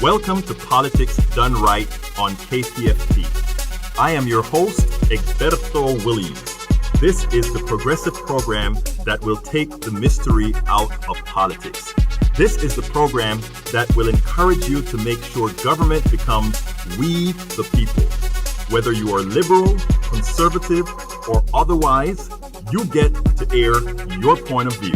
Welcome to Politics Done Right on KPFT. I am your host, Egberto Williams. This is the progressive program that will take the mystery out of politics. This is the program that will encourage you to make sure government becomes we the people. Whether you are liberal, conservative, or otherwise, you get to air your point of view.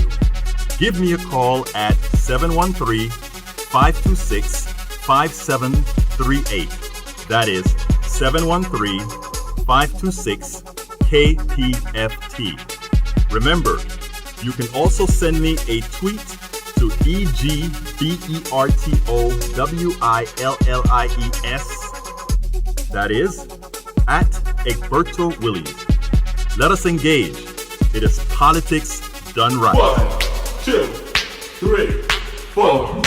Give me a call at 713-526-5738. That is 713-526-KPFT. Remember, you can also send me a tweet to EGBERTOWILLIES. That is at Egberto Williams. Let us engage. It is politics done right. 1, 2, 3, 4.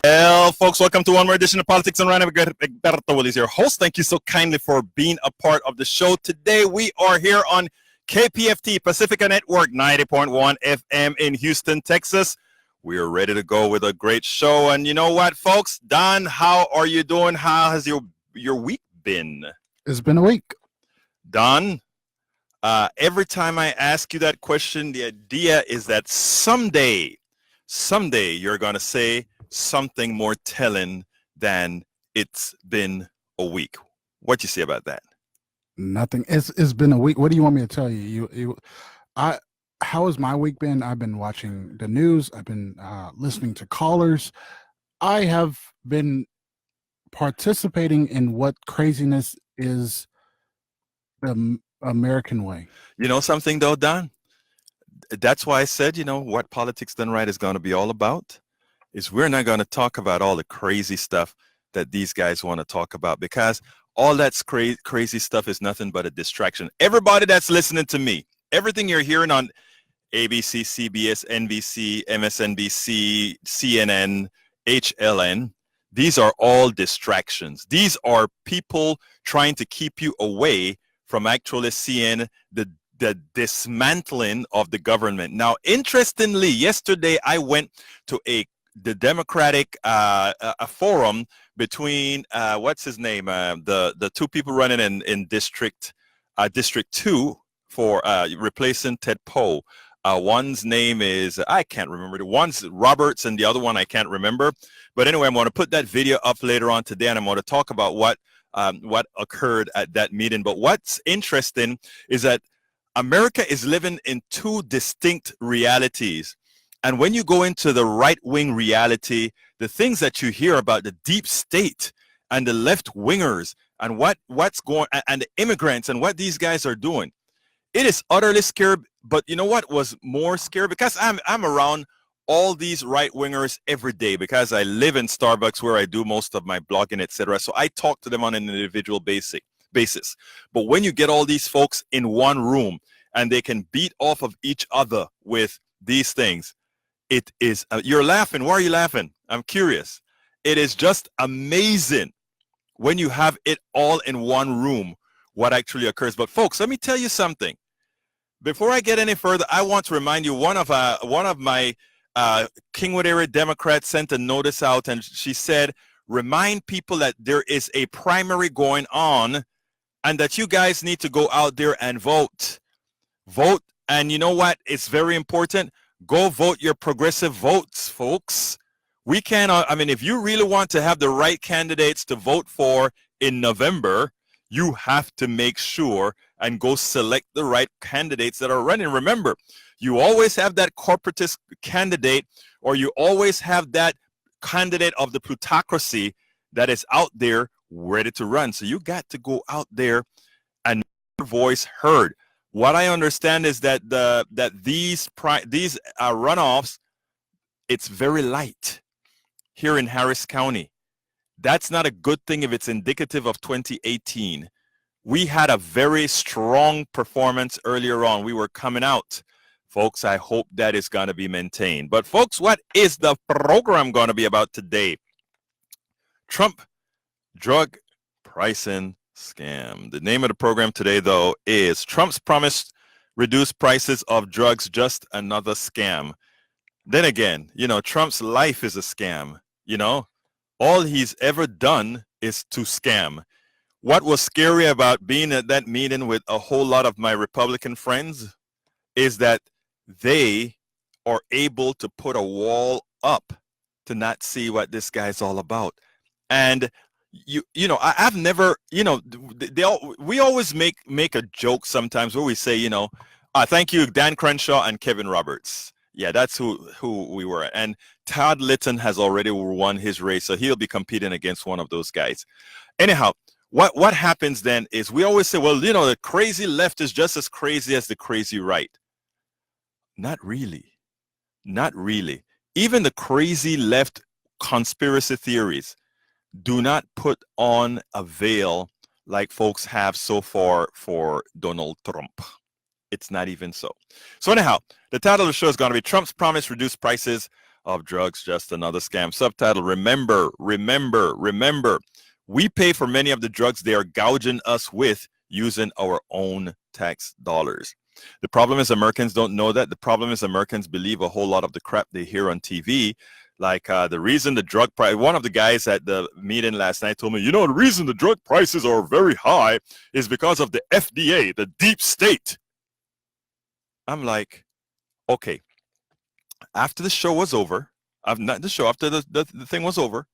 Well, folks, welcome to one more edition of Politics and Ryan. Egberto Williams, your host. Thank you so kindly for being a part of the show. Today, we are here on KPFT, Pacifica Network, 90.1 FM in Houston, Texas. We are ready to go with a great show. And you know what, folks? Don, how are you doing? How has your week been? It's been a week. Don, every time I ask you that question, the idea is that someday you're going to say something more telling than it's been a week. What do you say about that? Nothing. It's been a week. What do you want me to tell you? How has my week been? I've been watching the news. I've been listening to callers. I have been participating in what craziness is the American way. You know something though, Don? That's why I said, what Politics Done Right is going to be all about is we're not going to talk about all the crazy stuff that these guys want to talk about, because all that's crazy stuff is nothing but a distraction. Everybody that's listening to me, everything you're hearing on ABC, CBS, NBC, MSNBC, CNN, HLN, these are all distractions. These are people trying to keep you away from actually seeing the dismantling of the government. Now, interestingly, yesterday I went to the Democratic a forum between what's his name, the two people running in District 2 for replacing Ted Poe. One's name is, I can't remember. One's Roberts and the other one I can't remember. But anyway, I'm going to put that video up later on today, and I'm going to talk about what occurred at that meeting. But what's interesting is that America is living in two distinct realities. And when you go into the right-wing reality, the things that you hear about the deep state and the left-wingers and what's going and the immigrants and what these guys are doing, it is utterly scary. But you know what was more scary? Because I'm around all these right-wingers every day, because I live in Starbucks where I do most of my blogging, etc. So I talk to them on an individual basis. But when you get all these folks in one room and they can beat off of each other with these things, it is, you're laughing. Why are you laughing? I'm curious. It is just amazing when you have it all in one room, what actually occurs. But folks, let me tell you something. Before I get any further, I want to remind you, one of my Kingwood area Democrats sent a notice out, and she said, remind people that there is a primary going on and that you guys need to go out there and vote. Vote. And you know what? It's very important. Go vote your progressive votes, folks. We cannot, if you really want to have the right candidates to vote for in November, you have to make sure and go select the right candidates that are running. Remember, you always have that corporatist candidate, or you always have that candidate of the plutocracy that is out there ready to run. So you got to go out there and make your voice heard. What I understand is that these runoffs, it's very light here in Harris County. That's not a good thing if it's indicative of 2018. We had a very strong performance earlier on. We were coming out. Folks, I hope that is going to be maintained. But folks, what is the program going to be about today? Trump drug pricing scam. The name of the program today, though, is Trump's promised reduced prices of drugs, just another scam. Then again, Trump's life is a scam. All he's ever done is to scam. What was scary about being at that meeting with a whole lot of my Republican friends is that they are able to put a wall up to not see what this guy's all about. And I've never, we always make a joke sometimes where we say, thank you, Dan Crenshaw and Kevin Roberts. Yeah, that's who we were. And Todd Litton has already won his race, so he'll be competing against one of those guys. Anyhow, what happens then is we always say, well, the crazy left is just as crazy as the crazy right. Not really. Not really. Even the crazy left conspiracy theories do not put on a veil like folks have so far for Donald Trump. It's not even so. So anyhow, the title of the show is going to be Trump's Promise Reduced Prices of Drugs, Just Another Scam. Subtitle, remember, we pay for many of the drugs they are gouging us with using our own tax dollars. The problem is Americans don't know that. The problem is Americans believe a whole lot of the crap they hear on TV. Like the reason the drug price, one of the guys at the meeting last night told me, the reason the drug prices are very high is because of the FDA, the deep state. I'm like, okay, after the show was over, after the thing was over,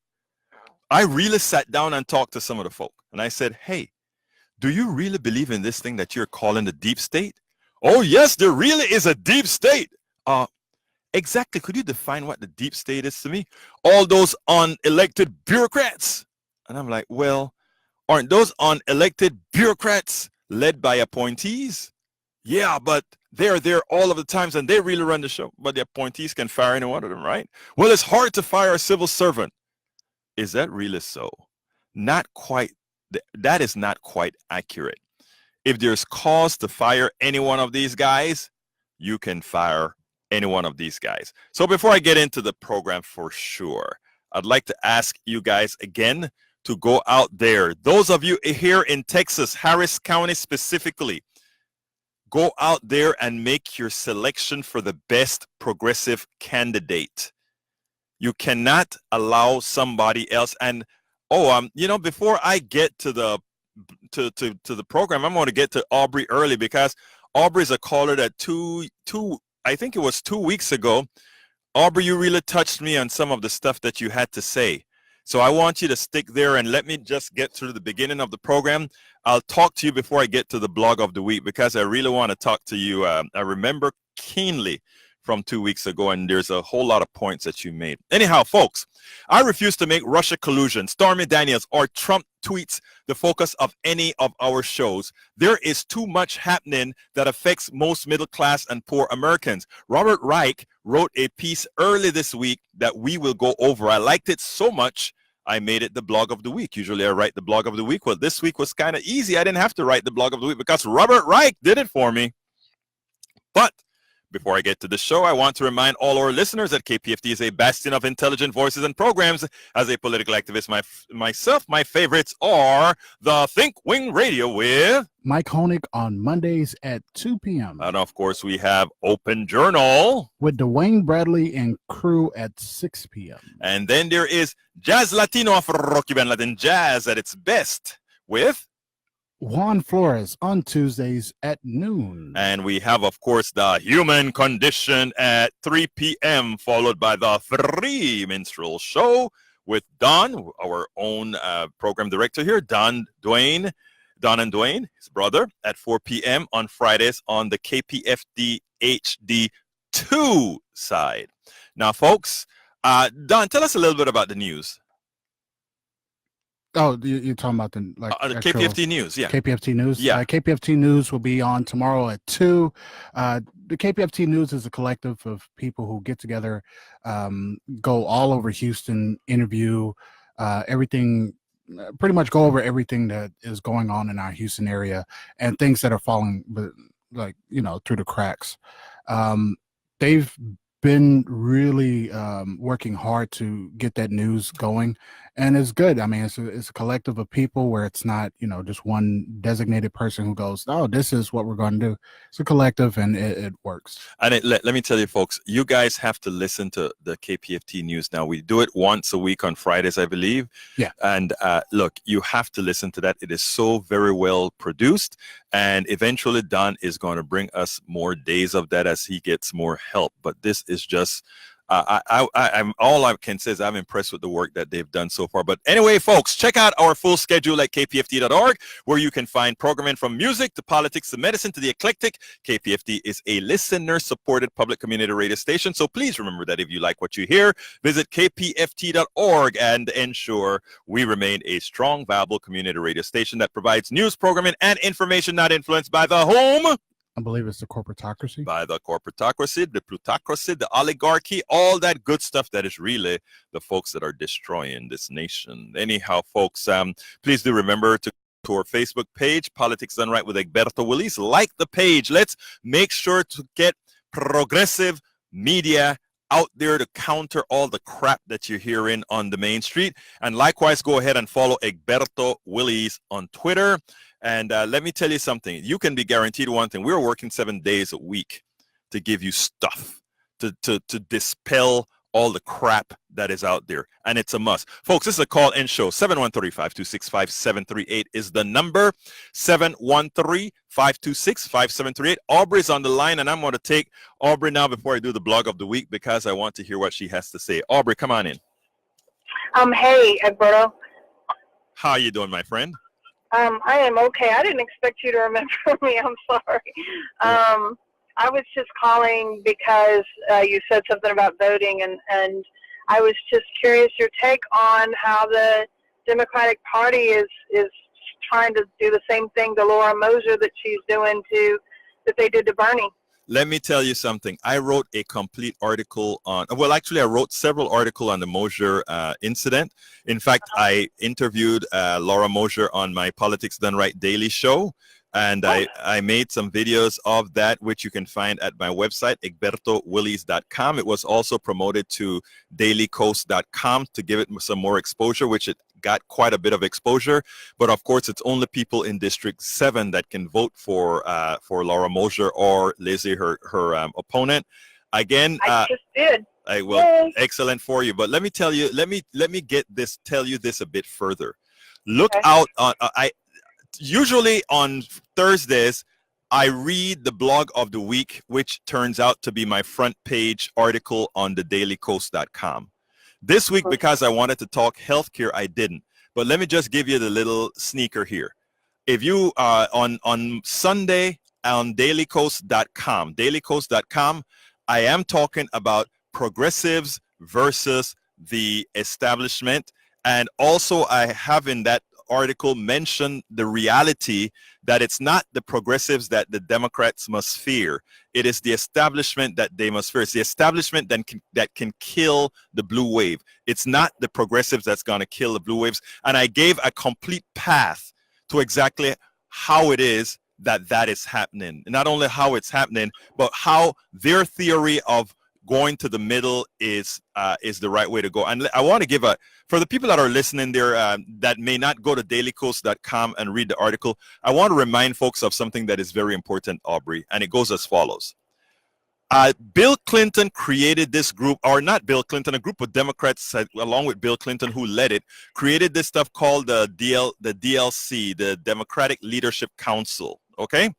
I really sat down and talked to some of the folk. And I said, hey, do you really believe in this thing that you're calling the deep state? Oh, yes, there really is a deep state. Exactly. Could you define what the deep state is to me? All those unelected bureaucrats. And I'm like, well, aren't those unelected bureaucrats led by appointees? Yeah, but they're there all of the times and they really run the show. But the appointees can fire any one of them, right? Well, it's hard to fire a civil servant. Is that really so? Not quite. That is not quite accurate. If there's cause to fire any one of these guys, you can fire any one of these guys. So before I get into the program for sure, I'd like to ask you guys again to go out there. Those of you here in Texas, Harris County specifically, go out there and make your selection for the best progressive candidate. You cannot allow somebody else. And before I get to the program, I'm going to get to Aubrey early because Aubrey's a caller that I think it was 2 weeks ago. Aubrey, you really touched me on some of the stuff that you had to say. So I want you to stick there and let me just get through the beginning of the program. I'll talk to you before I get to the blog of the week because I really want to talk to you. I remember keenly from 2 weeks ago, and there's a whole lot of points that you made. Anyhow, folks, I refuse to make Russia collusion, Stormy Daniels, or Trump tweets the focus of any of our shows. There is too much happening that affects most middle class and poor Americans. Robert Reich wrote a piece early this week that we will go over. I liked it so much, I made it the blog of the week. Usually I write the blog of the week. Well, this week was kind of easy. I didn't have to write the blog of the week because Robert Reich did it for me. But before I get to the show, I want to remind all our listeners that KPFT is a bastion of intelligent voices and programs. As a political activist myself, my favorites are the Think Wing Radio with Mike Honig on Mondays at 2 p.m. And of course, we have Open Journal with Dwayne Bradley and crew at 6 p.m. And then there is Jazz Latino of Rocky Band Latin Jazz at its best with Juan Flores on Tuesdays at noon. And we have, of course, the Human Condition at 3 p.m., followed by the Three Minstrel Show with Don, our own program director here, Don and Dwayne, his brother, at 4 p.m. on Fridays on the KPFD HD2 side. Now, folks, Don, tell us a little bit about the news. Oh, you're talking about the KPFT News, yeah. KPFT News? Yeah. KPFT News will be on tomorrow at 2. The KPFT News is a collective of people who get together, go all over Houston, interview everything, pretty much go over everything that is going on in our Houston area and things that are falling, through the cracks. They've been really working hard to get that news going, and it's good. I mean, it's a collective of people where it's not, just one designated person who goes, "Oh, this is what we're going to do." It's a collective, and it works. And let me tell you, folks, you guys have to listen to the KPFT news now. We do it once a week on Fridays, I believe. Yeah. And look, you have to listen to that. It is so very well produced. And eventually, Don is going to bring us more days of that as he gets more help. But this is just, I'm all I can say is I'm impressed with the work that they've done so far. But anyway, folks, check out our full schedule at kpft.org, where you can find programming from music to politics to medicine to the eclectic. KPFT is a listener-supported public community radio station. So please remember that if you like what you hear, visit kpft.org and ensure we remain a strong, viable community radio station that provides news, programming, and information not influenced by the whom? I believe it's the corporatocracy. By the corporatocracy, the plutocracy, the oligarchy, all that good stuff that is really the folks that are destroying this nation. Anyhow, folks, please do remember to our Facebook page, Politics Done Right with Egberto Willies. Like the page. Let's make sure to get progressive media out there to counter all the crap that you're hearing on the main street. And likewise, go ahead and follow Egberto Willies on Twitter. And let me tell you something. You can be guaranteed one thing. We're working 7 days a week to give you stuff, to dispel all the crap that is out there. And it's a must. Folks, this is a call-in show. 713-526-5738 is the number. 713-526-5738. Aubrey's on the line, and I'm going to take Aubrey now before I do the blog of the week because I want to hear what she has to say. Aubrey, come on in. Hey, Egberto. How are you doing, my friend? I am okay. I didn't expect you to remember me. I'm sorry. I was just calling because you said something about voting, and I was just curious your take on how the Democratic Party is trying to do the same thing to Laura Moser that she's doing that they did to Bernie. Let me tell you something. I wrote a complete article on, well, actually, I wrote several articles on the Moser incident. In fact, I interviewed Laura Moser on my Politics Done Right daily show. And I made some videos of that, which you can find at my website, egbertowillies.com. It was also promoted to dailycoast.com to give it some more exposure, which it got quite a bit of exposure. But of course, it's only people in District 7 that can vote for Laura Moser or Lizzie, her opponent. Again, I just did. I will. Yay. Excellent for you. But let me tell you, let me tell you this a bit further. Look out on usually on Thursdays, I read the blog of the week, which turns out to be my front page article on the dailycoast.com. This week, because I wanted to talk healthcare, I didn't. But let me just give you the little sneaker here. If you on Sunday on dailycoast.com, I am talking about progressives versus the establishment. And also I have in that article mentioned the reality that it's not the progressives that the Democrats must fear. It is the establishment that they must fear. It's the establishment that can kill the blue wave. It's not the progressives that's going to kill the blue waves. And I gave a complete path to exactly how it is that is happening. Not only how it's happening, but how their theory of going to the middle is the right way to go. And I want to give for the people that are listening there that may not go to dailycoast.com and read the article, I want to remind folks of something that is very important, Aubrey, and it goes as follows. Bill Clinton created this group, or not Bill Clinton, a group of Democrats along with Bill Clinton who led it, created this stuff called the DLC, the Democratic Leadership Council, okay?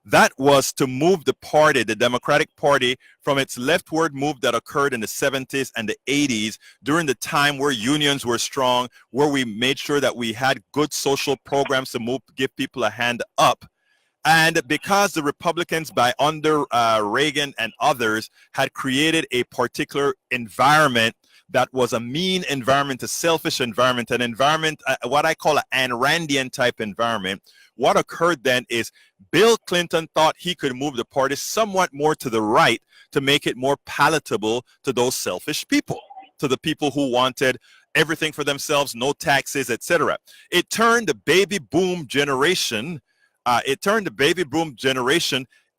That was to move the party, the Democratic Party, from its leftward move that occurred in the 70s and the 80s during the time where unions were strong, where we made sure that we had good social programs to give people a hand up. And because the Republicans, under Reagan and others, had created a particular environment that was a mean environment, a selfish environment, an environment, what I call an Ayn Randian type environment, what occurred then is Bill Clinton thought he could move the party somewhat more to the right to make it more palatable to those selfish people, to the people who wanted everything for themselves, no taxes, etc. It turned the baby boom generation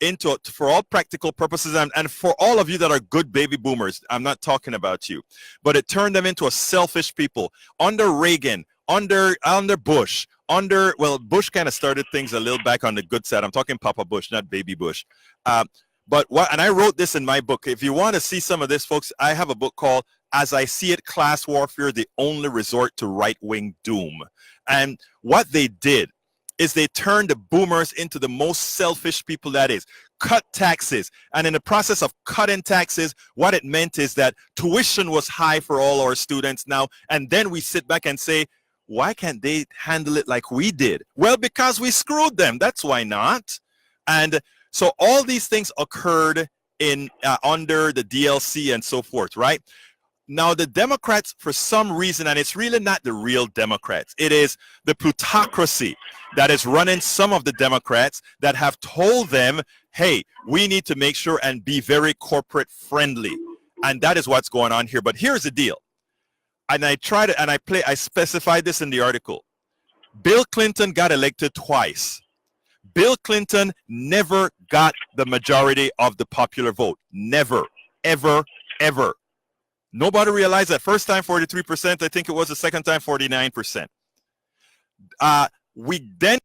into, for all practical purposes, and for all of you that are good baby boomers, I'm not talking about you, but it turned them into a selfish people. Under Reagan, under Bush, well, Bush kind of started things a little back on the good side. I'm talking Papa Bush, not baby Bush. And I wrote this in my book. If you want to see some of this, folks, I have a book called As I See It, Class Warfare, the Only Resort to Right-Wing Doom. And what they did is they turned the boomers into the most selfish people that is. Cut taxes. And in the process of cutting taxes, what it meant is that tuition was high for all our students now. And then we sit back and say, why can't they handle it like we did? Well, because we screwed them. That's why not. And so all these things occurred in under the DLC and so forth, right? Now, the Democrats, for some reason, and it's really not the real Democrats, it is the plutocracy that is running some of the Democrats that have told them, hey, we need to make sure and be very corporate friendly. And that is what's going on here. But here's the deal. And I specified this in the article. Bill Clinton got elected twice. Bill Clinton never got the majority of the popular vote. Never, ever, ever. Nobody realized that. First time 43%, I think it was. The second time 49%. We then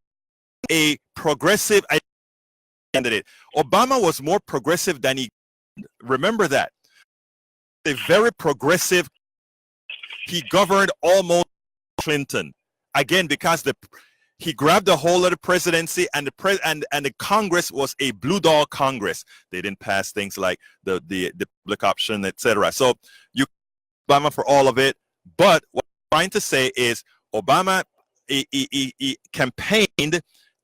a progressive candidate. Obama was more progressive than he. Remember that. A very progressive. He governed almost Clinton. Again, because he grabbed the whole of the presidency, and the Congress was a blue dog Congress. They didn't pass things like the public option, etc. So you Obama for all of it. But what I'm trying to say is Obama he campaigned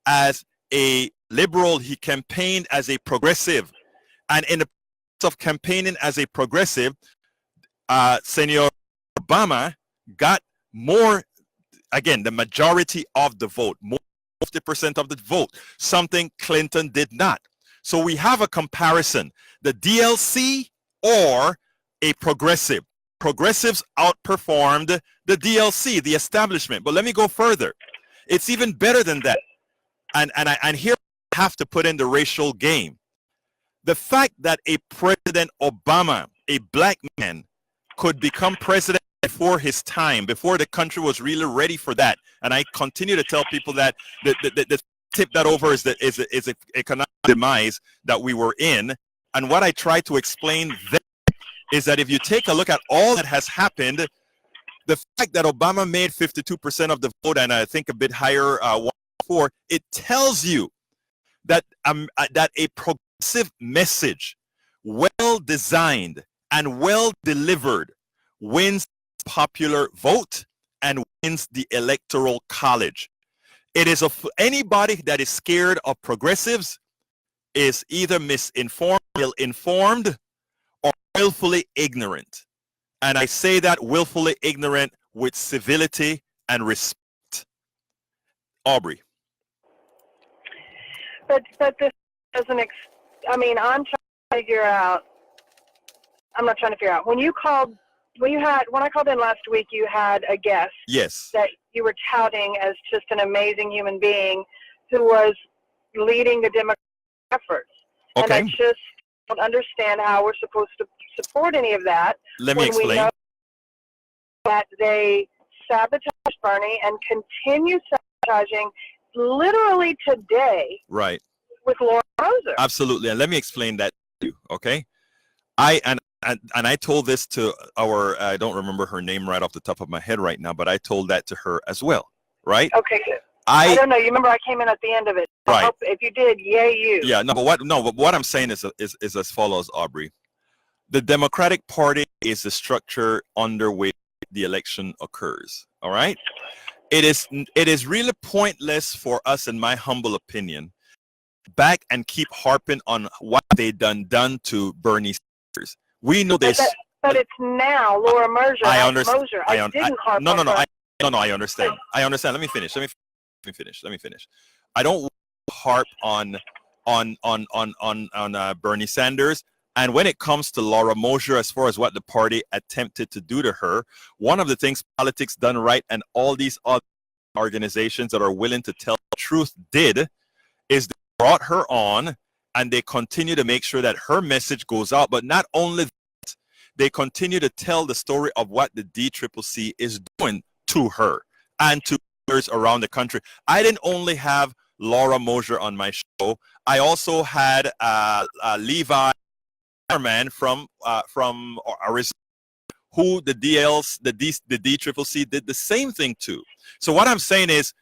as a liberal. He campaigned as a progressive, and in the process of campaigning as a progressive, Senor Obama got more. Again, the majority of the vote, more than 50% of the vote, something Clinton did not. So we have a comparison, the DLC or a progressive. Progressives outperformed the DLC, the establishment. But let me go further. It's even better than that. And here I have to put in the racial game. The fact that a President Obama, a black man, could become president before his time, before the country was really ready for that. And I continue to tell people that the tip that over is the economic demise that we were in. And what I try to explain then is that if you take a look at all that has happened, the fact that Obama made 52% of the vote, and I think a bit higher, 1.4, it tells you that that a progressive message, well designed and well delivered, wins popular vote and wins the electoral college. It is anybody that is scared of progressives is either misinformed, ill-informed, or willfully ignorant. And I say that willfully ignorant with civility and respect. Aubrey. But this doesn't. I mean, I'm trying to figure out. I'm not trying to figure out when you called. When I called in last week, you had a guest. Yes. That you were touting as just an amazing human being who was leading the Democratic efforts. Okay. And I just don't understand how we're supposed to support any of that. Let me explain. We know that they sabotaged Bernie and continue sabotaging literally today. Right. With Laura Moser. Absolutely. And let me explain that to you, okay? And I told this to I don't remember her name right off the top of my head right now, but I told that to her as well, right? Okay, good. I don't know. You remember I came in at the end of it. Right. I hope if you did, yay you. Yeah, no, but what I'm saying is as follows, Aubrey. The Democratic Party is the structure under which the election occurs, all right? It is really pointless for us, in my humble opinion, back and keep harping on what they done to Bernie Sanders. We know this. But it's now Laura Moser. I understand. I didn't harp on her. I understand. I understand. Let me finish. I don't harp on Bernie Sanders. And when it comes to Laura Moser, as far as what the party attempted to do to her, one of the things Politics Done Right and all these other organizations that are willing to tell the truth did is they brought her on and they continue to make sure that her message goes out. But not only that, they continue to tell the story of what the DCCC is doing to her and to others around the country. I didn't only have Laura Mosier on my show. I also had Levi man from Arizona, who the DCCC did the same thing to. So what I'm saying is,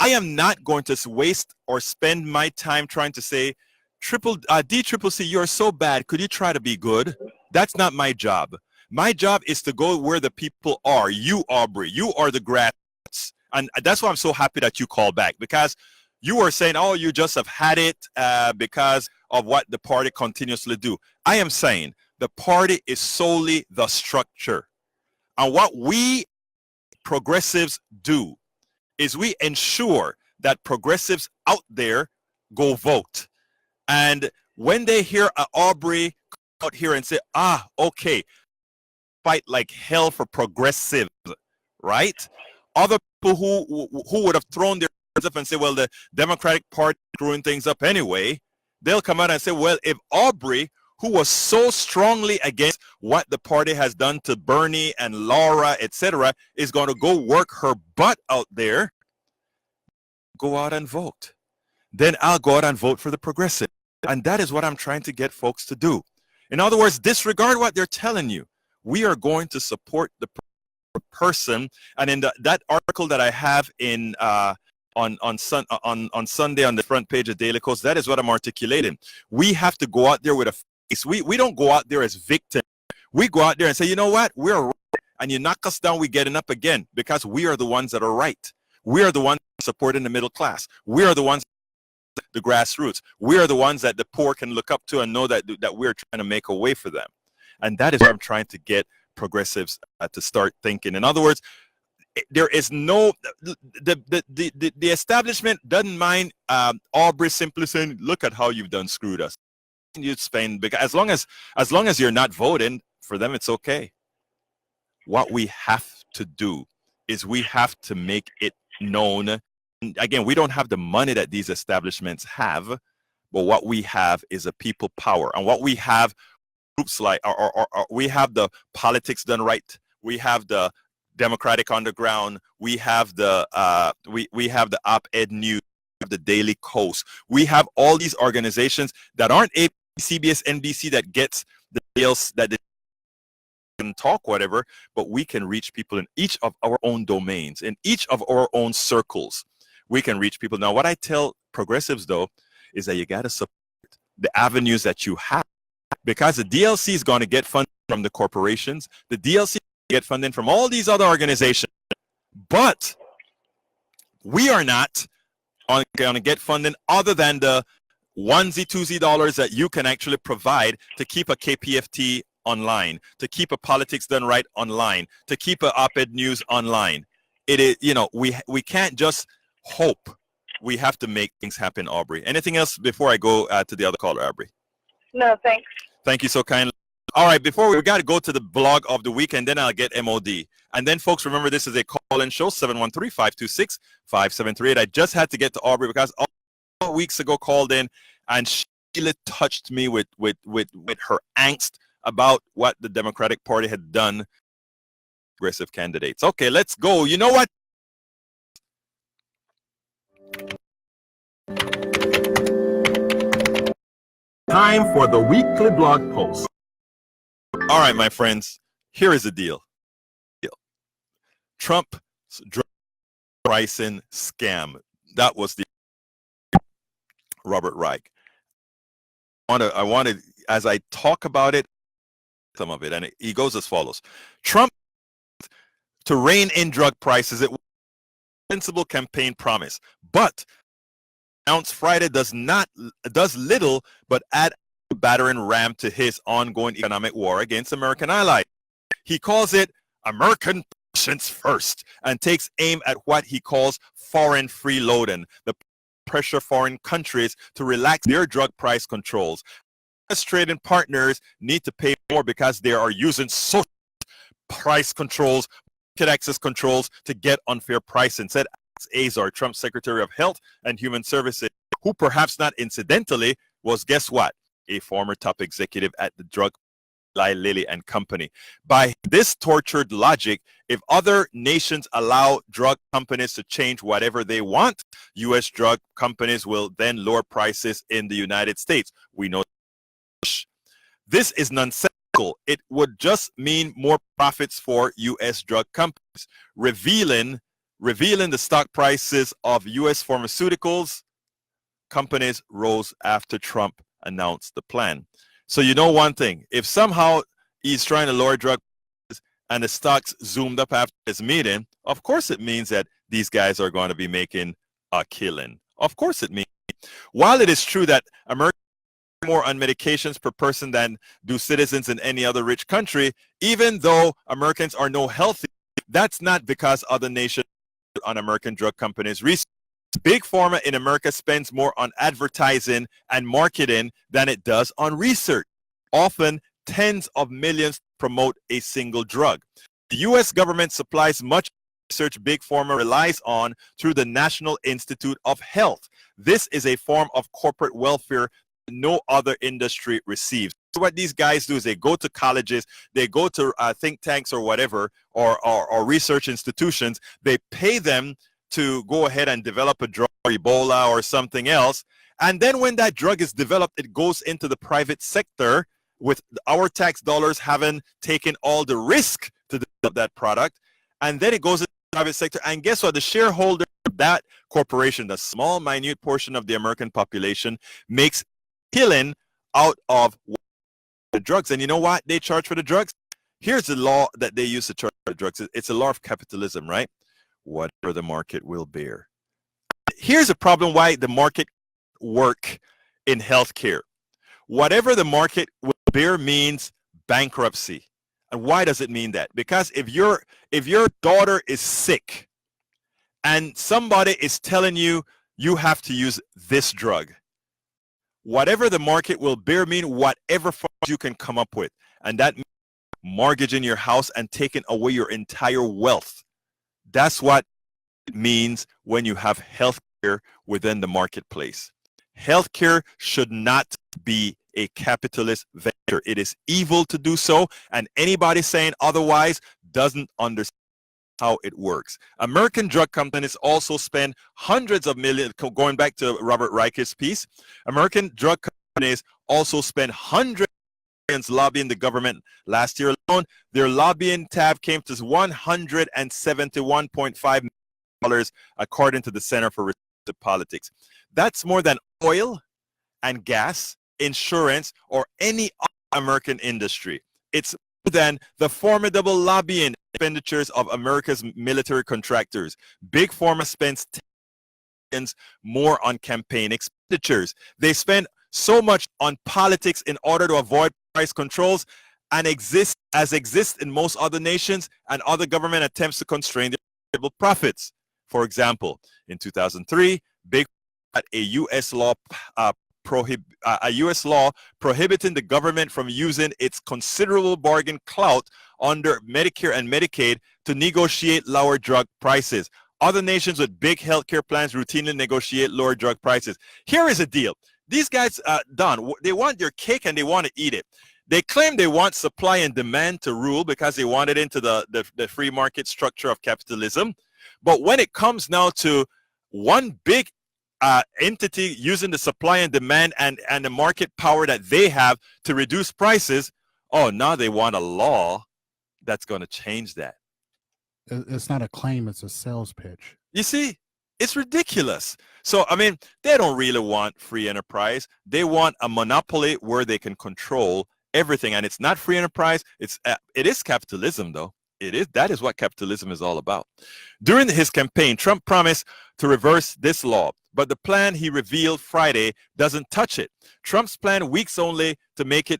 I am not going to waste or spend my time trying to say, DCCC, you're so bad. Could you try to be good? That's not my job. My job is to go where the people are. You, Aubrey, you are the grassroots. And that's why I'm so happy that you called back, because you were saying, oh, you just have had it because of what the party continuously do. I am saying the party is solely the structure. And what we progressives do is we ensure that progressives out there go vote. And when they hear Aubrey out here and say, okay, fight like hell for progressives, right? Other people who would have thrown their hands up and say, well, the Democratic Party is screwing things up anyway, they'll come out and say, well, if Aubrey, who was so strongly against what the party has done to Bernie and Laura, etc., is going to go work her butt out there, go out and vote. Then I'll go out and vote for the progressive. And that is what I'm trying to get folks to do. In other words, disregard what they're telling you. We are going to support the person. And in that article that I have in on Sunday on the front page of Daily Kos, that is what I'm articulating. We have to go out there with a face. We don't go out there as victims. We go out there and say, you know what? We're right. And you knock us down, we getting up again, because we are the ones that are right. We are the ones supporting the middle class. We are the ones, the grassroots. We are the ones that the poor can look up to and know that we're trying to make a way for them. And that is what I'm trying to get progressives to start thinking. In other words, there is no, the establishment doesn't mind Aubrey simply saying, look at how you've done screwed us. You spend, because as long as you're not voting for them, it's okay. What we have to do is we have to make it known. Again, we don't have the money that these establishments have, but what we have is a people power. And what we have, groups like, or we have the Politics Done Right, we have the Democratic Underground, we have the we have the Op-Ed News, the Daily Kos. We have all these organizations that aren't AP, CBS, NBC that gets the deals that they can talk whatever, but we can reach people in each of our own domains, in each of our own circles. We can reach people. Now, what I tell progressives, though, is that you got to support the avenues that you have, because the DLC is going to get funding from the corporations. The DLC get funding from all these other organizations, but we are not going to get funding other than the onesie, twosie dollars that you can actually provide to keep a KPFT online, to keep a Politics Done Right online, to keep a Op-Ed News online. It is, you know, we can't just hope. We have to make things happen, Aubrey. Anything else before I go to the other caller, Aubrey? No, thanks. Thank you so kindly. All right, before we got to go to the blog of the week, and then I'll get MOD. And then, folks, remember, this is a call-in show, 713-526-5738. I just had to get to Aubrey because all weeks ago called in, and she touched me with her angst about what the Democratic Party had done. Progressive candidates. Okay, let's go. You know what? Time for the weekly blog post. All right, my friends, here is the deal. Trump's drug pricing scam. That was the Robert Reich. I wanted, as I talk about it, some of it, and he goes as follows. Trump to rein in drug prices, it was a sensible campaign promise, but announced Friday does little but add a battering ram to his ongoing economic war against American allies. He calls it American patience first and takes aim at what he calls foreign freeloading, the pressure foreign countries to relax their drug price controls. US trading partners need to pay more because they are using social price controls, market access controls to get unfair pricing, said Alex Azar, Trump's Secretary of Health and Human Services, who perhaps not incidentally was, guess what? A former top executive at the drug Eli Lilly and Company. By this tortured logic, if other nations allow drug companies to change whatever they want, U.S. drug companies will then lower prices in the United States. We know this is nonsensical. It would just mean more profits for U.S. drug companies, revealing the stock prices of U.S. pharmaceuticals companies rose after Trump announced the plan. So you know one thing, if somehow he's trying to lower drug prices and the stocks zoomed up after this meeting, of course it means that these guys are going to be making a killing. Of course it means. While it is true that America more on medications per person than do citizens in any other rich country, even though Americans are no healthy, that's not because other nations on American drug companies. Big Pharma in America spends more on advertising and marketing than it does on research, often tens of millions to promote a single drug. The U.S. government supplies much research Big Pharma relies on through the National Institute of Health. This is a form of corporate welfare no other industry receives. So what these guys do is they go to colleges, they go to think tanks or whatever, or research institutions, they pay them to go ahead and develop a drug, or Ebola or something else. And then when that drug is developed, it goes into the private sector with our tax dollars having taken all the risk to develop that product. And then it goes into the private sector. And guess what? The shareholder of that corporation, the small, minute portion of the American population, makes killing out of the drugs. And you know what they charge for the drugs? Here's the law that they use to charge for the drugs. It's a law of capitalism, right? Whatever the market will bear. Here's a problem why the market work in healthcare. Whatever the market will bear means bankruptcy. And why does it mean that? Because if your daughter is sick and somebody is telling you you have to use this drug, whatever the market will bear mean whatever funds you can come up with. And that means mortgaging your house and taking away your entire wealth. That's what it means when you have healthcare within the marketplace. Healthcare should not be a capitalist venture. It is evil to do so, and anybody saying otherwise doesn't understand how it works. American drug companies also spend hundreds of millions, going back to Robert Reich's piece, American drug companies also spend hundreds of millions lobbying the government. Last year alone, their lobbying tab came to $171.5 million, according to the Center for Research in Politics. That's more than oil and gas, insurance, or any American industry. It's more than the formidable lobbying expenditures of America's military contractors. Big Pharma spends billions more on campaign expenditures. They spend so much on politics in order to avoid price controls and exist in most other nations and other government attempts to constrain their profits. For example, in 2003, Big Pharma had a U.S. law prohibiting the government from using its considerable bargain clout under Medicare and Medicaid to negotiate lower drug prices. Other nations with big healthcare plans routinely negotiate lower drug prices. Here is the deal. These guys, Don, they want your cake and they want to eat it. They claim they want supply and demand to rule because they want it into the free market structure of capitalism. But when it comes now to one big entity using the supply and demand and the market power that they have to reduce prices, oh, now they want a law that's going to change that. It's not a claim, it's a sales pitch. You see, it's ridiculous. So, I mean, they don't really want free enterprise. They want a monopoly where they can control everything. And it's not free enterprise. It is capitalism, though. That is what capitalism is all about. During his campaign, Trump promised to reverse this law, but the plan he revealed Friday doesn't touch it. Trump's plan seeks only to make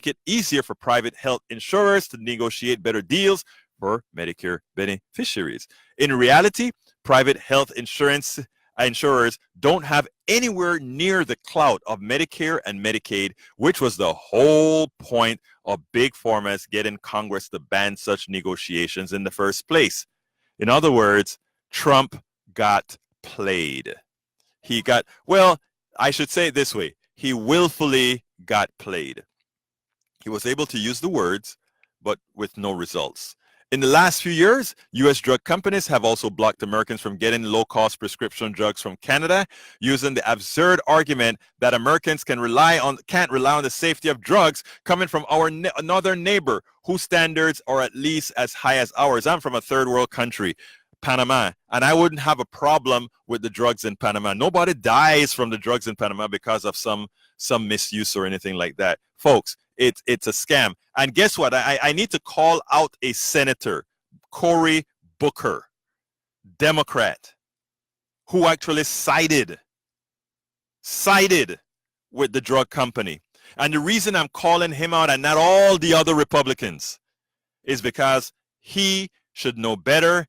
it easier for private health insurers to negotiate better deals for Medicare beneficiaries. In reality, private health insurers don't have anywhere near the clout of Medicare and Medicaid, which was the whole point of Big Pharma getting Congress to ban such negotiations in the first place. In other words, Trump got played. He got, well, I should say it this way. He willfully got played. He was able to use the words, but with no results. In the last few years, U.S. drug companies have also blocked Americans from getting low-cost prescription drugs from Canada, using the absurd argument that Americans can't rely on the safety of drugs coming from our northern neighbor, whose standards are at least as high as ours. I'm from a third world country, Panama, and I wouldn't have a problem with the drugs in Panama. Nobody dies from the drugs in Panama because of some misuse or anything like that. Folks, it's a scam. And guess what? I need to call out a senator, Cory Booker, Democrat, who actually sided with the drug company. And the reason I'm calling him out and not all the other Republicans is because he should know better.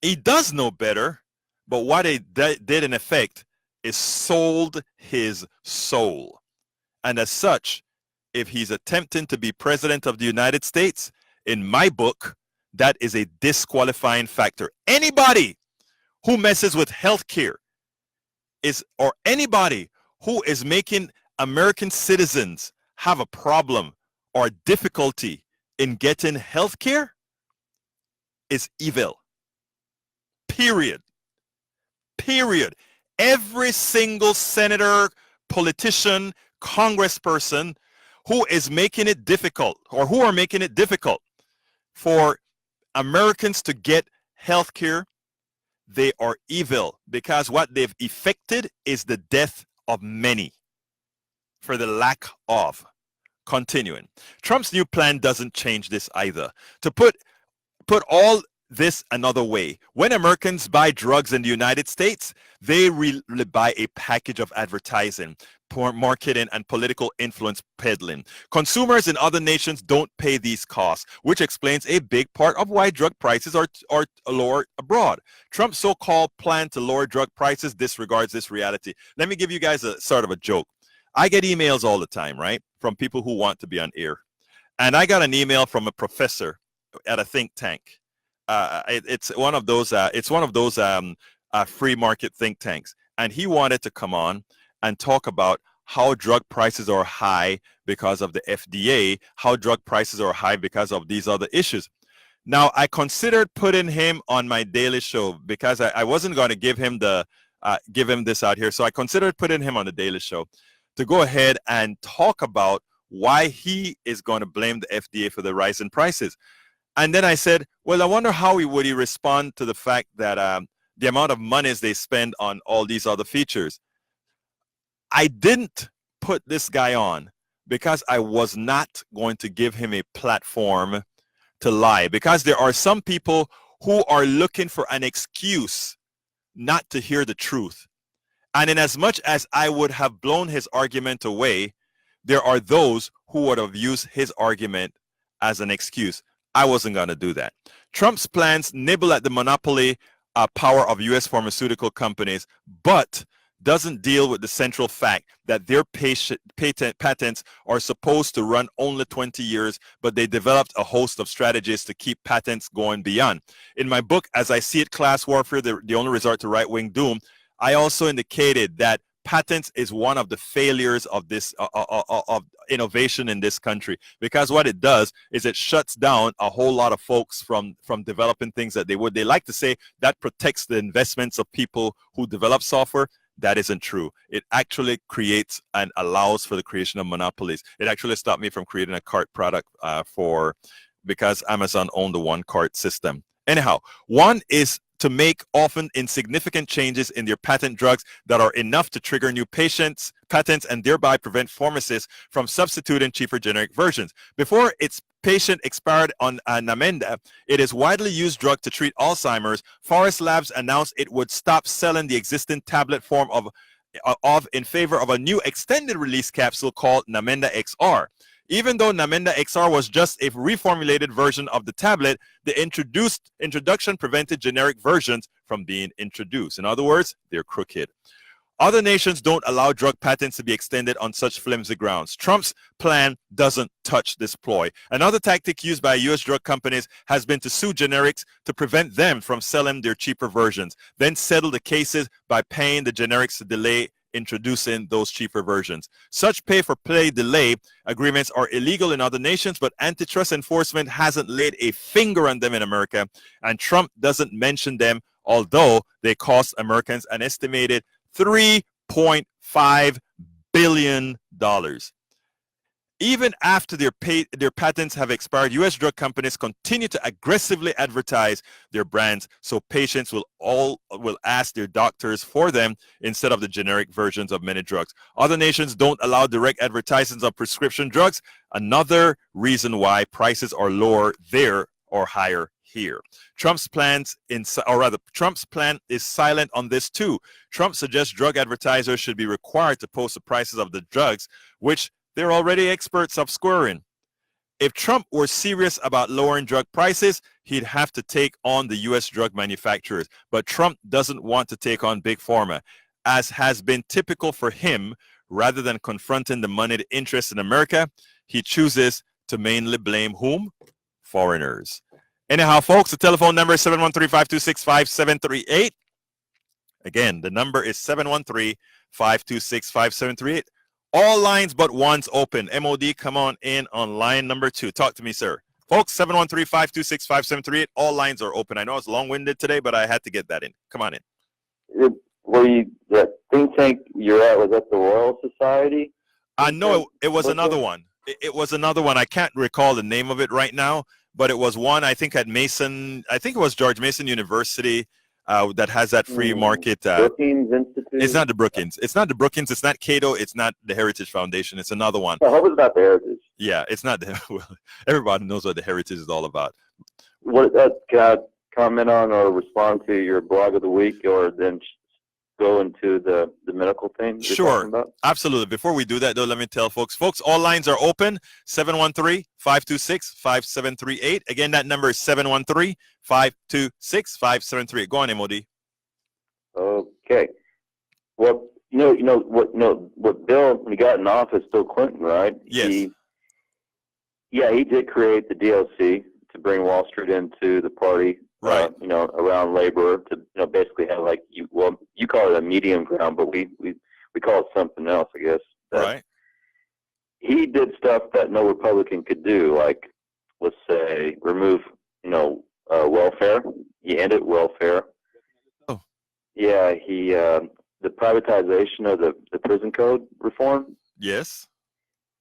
He does know better, but what he did in effect is sold his soul. And as such, if he's attempting to be president of the United States, in my book, that is a disqualifying factor. Anybody who messes with healthcare or anybody who is making American citizens have a problem or difficulty in getting healthcare is evil. Period. Every single senator, politician, congressperson who is making it difficult or who are making it difficult for Americans to get health care, they are evil, because what they've effected is the death of many for the lack of. Continuing. Trump's new plan doesn't change this either. To put all this another way, when Americans buy drugs in the United States, they really buy a package of advertising, marketing, and political influence peddling. Consumers in other nations don't pay these costs, which explains a big part of why drug prices are lower abroad. Trump's so-called plan to lower drug prices disregards this reality. Let me give you guys a sort of a joke. I get emails all the time, right, from people who want to be on air. And I got an email from a professor at a think tank. It's one of those free market think tanks, and he wanted to come on and talk about how drug prices are high because of the FDA, how drug prices are high because of these other issues. Now, I considered putting him on my daily show because I wasn't going to give him this out here. So I considered putting him on the daily show to go ahead and talk about why he is going to blame the FDA for the rise in prices. And then I said, well, I wonder how would he respond to the fact that the amount of monies they spend on all these other features. I didn't put this guy on because I was not going to give him a platform to lie, because there are some people who are looking for an excuse not to hear the truth. And in as much as I would have blown his argument away, there are those who would have used his argument as an excuse. I wasn't going to do that. Trump's plans nibble at the monopoly power of U.S. pharmaceutical companies, but doesn't deal with the central fact that their patents are supposed to run only 20 years, but they developed a host of strategies to keep patents going beyond. In my book, As I See It, Class Warfare, the Only Resort to Right-Wing Doom, I also indicated that patents is one of the failures of this of innovation in this country, because what it does is it shuts down a whole lot of folks from developing things that they like to say that protects the investments of people who develop software. That isn't true. It actually creates and allows for the creation of monopolies. It actually stopped me from creating a cart product because Amazon owned the one cart system. Anyhow, one is to make often insignificant changes in their patent drugs that are enough to trigger new patents and thereby prevent pharmacists from substituting cheaper generic versions. Before its patent expired on Namenda, it is widely used drug to treat Alzheimer's. Forest Labs announced it would stop selling the existing tablet form of in favor of a new extended release capsule called Namenda XR. Even though Namenda XR was just a reformulated version of the tablet, the introduction prevented generic versions from being introduced. In other words, they're crooked. Other nations don't allow drug patents to be extended on such flimsy grounds. Trump's plan doesn't touch this ploy. Another tactic used by U.S. drug companies has been to sue generics to prevent them from selling their cheaper versions, then settle the cases by paying the generics to delay introducing those cheaper versions. Such pay-for-play delay agreements are illegal in other nations, but antitrust enforcement hasn't laid a finger on them in America, and Trump doesn't mention them, although they cost Americans an estimated $3.5 billion. Even after their patents have expired, U.S. drug companies continue to aggressively advertise their brands, so patients will ask their doctors for them instead of the generic versions of many drugs. Other nations don't allow direct advertisements of prescription drugs, another reason why prices are lower there or higher here. Trump's plan is silent on this too. Trump suggests drug advertisers should be required to post the prices of the drugs, which they're already experts of squaring. If Trump were serious about lowering drug prices, he'd have to take on the U.S. drug manufacturers. But Trump doesn't want to take on Big Pharma, as has been typical for him. Rather than confronting the moneyed interest in America, he chooses to mainly blame whom? Foreigners. Anyhow, folks, the telephone number is 713-526-5738. Again, the number is 713-526-5738. All lines but one's open. MOD, come on in on line number 2. Talk to me, sir. Folks, 713-526-5738. All lines are open. I know it's long-winded today, but I had to get that in. Come on in. That think tank you're at, was that the Royal Society? No, it was another one. It was another one. I can't recall the name of it right now, but it was one, I think, at Mason. I think it was George Mason University. That has that free market. Brookings Institute? It's not the Brookings. It's not the Brookings. It's not Cato. It's not the Heritage Foundation. It's another one. I hope it's not the Heritage. Yeah, it's not. Everybody knows what the Heritage is all about. What can I comment on or respond to your blog of the week, or then go into the medical thing? Sure, absolutely. Before we do that, though, let me tell folks, all lines are open, 713-526-5738. Again, that number is 713-526-5738. Go on, MOD. Okay. Well, what Bill, when he got in office, Bill Clinton, right? Yes. He did create the DLC to bring Wall Street into the party. Right. Around labor to basically have you call it a medium ground, but we call it something else, I guess. Right. He did stuff that no Republican could do, like, let's say, remove welfare. He ended welfare. Oh. Yeah, he the privatization of the prison code reform. Yes.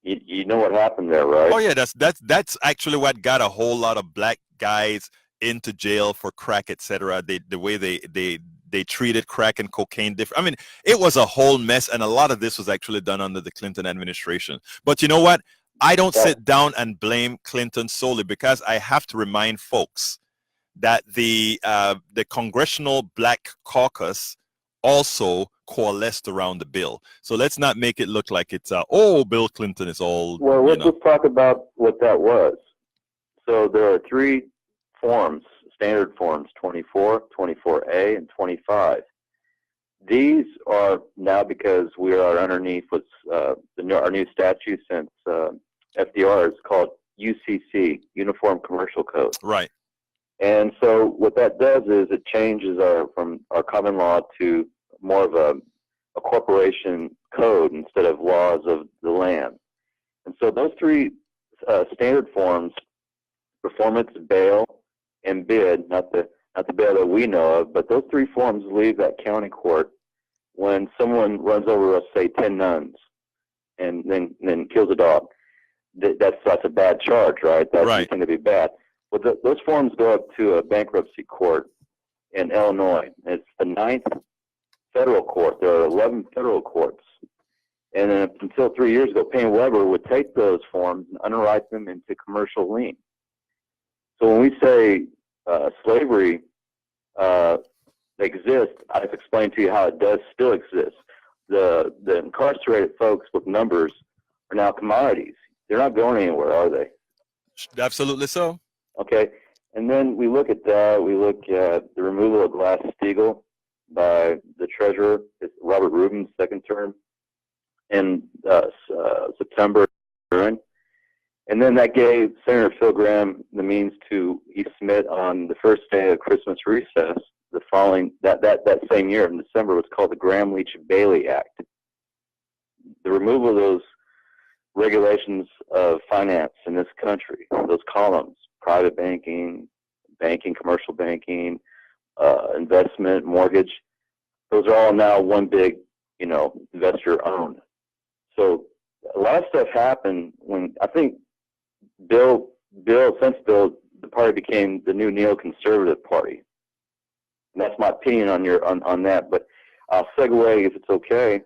You know what happened there, right? Oh yeah, that's actually what got a whole lot of black guys into jail for crack, etc. The way they treated crack and cocaine different. I mean, it was a whole mess, and a lot of this was actually done under the Clinton administration. But you know what? I don't sit down and blame Clinton solely, because I have to remind folks that the Congressional Black Caucus also coalesced around the bill. So let's not make it look like it's Bill Clinton is all. Well, let's just talk about what that was. So there are 3 forms, standard forms, 24, 24A, and 25. These are now, because we are underneath what's our new statute since FDR, is called UCC, Uniform Commercial Code. Right. And so what that does is it changes from our common law to more of a corporation code instead of laws of the land. And so those 3 standard forms, performance, bail, and bid, not the bail that we know of, but those 3 forms leave that county court when someone runs over, let's say, 10 nuns and then kills a dog. That's a bad charge, right? That's right. Going to be bad. Well, those forms go up to a bankruptcy court in Illinois. It's the 9th federal court. There are 11 federal courts. And then until 3 years ago, Payne Weber would take those forms and underwrite them into commercial lien. So when we say slavery exists, I've explained to you how it does still exist. The incarcerated folks with numbers are now commodities. They're not going anywhere, are they? Absolutely so. Okay. And then we look at that. We look at the removal of Glass-Steagall by the treasurer, Robert Rubin's second term in September. And then that gave Senator Phil Gramm the means to submit on the first day of Christmas recess the following, that same year in December, was called the Gramm-Leach-Bailey Act. The removal of those regulations of finance in this country, those columns, private banking, commercial banking, investment, mortgage, those are all now one big, investor owned. So a lot of stuff happened when, I think, since Bill, the party became the new neoconservative party. And that's my opinion on that. But I'll segue, if it's okay,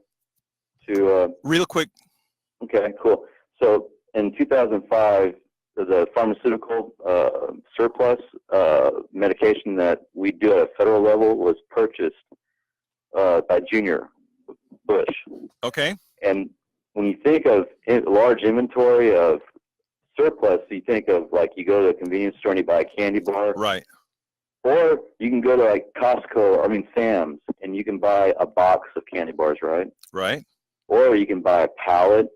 to real quick. Okay, cool. So in 2005, the pharmaceutical surplus medication that we do at a federal level was purchased by Junior Bush. Okay. And when you think of large inventory of surplus, you think of, like, you go to a convenience store and you buy a candy bar. Right. Or you can go to, like, Sam's, and you can buy a box of candy bars, right? Right. Or you can buy a pallet,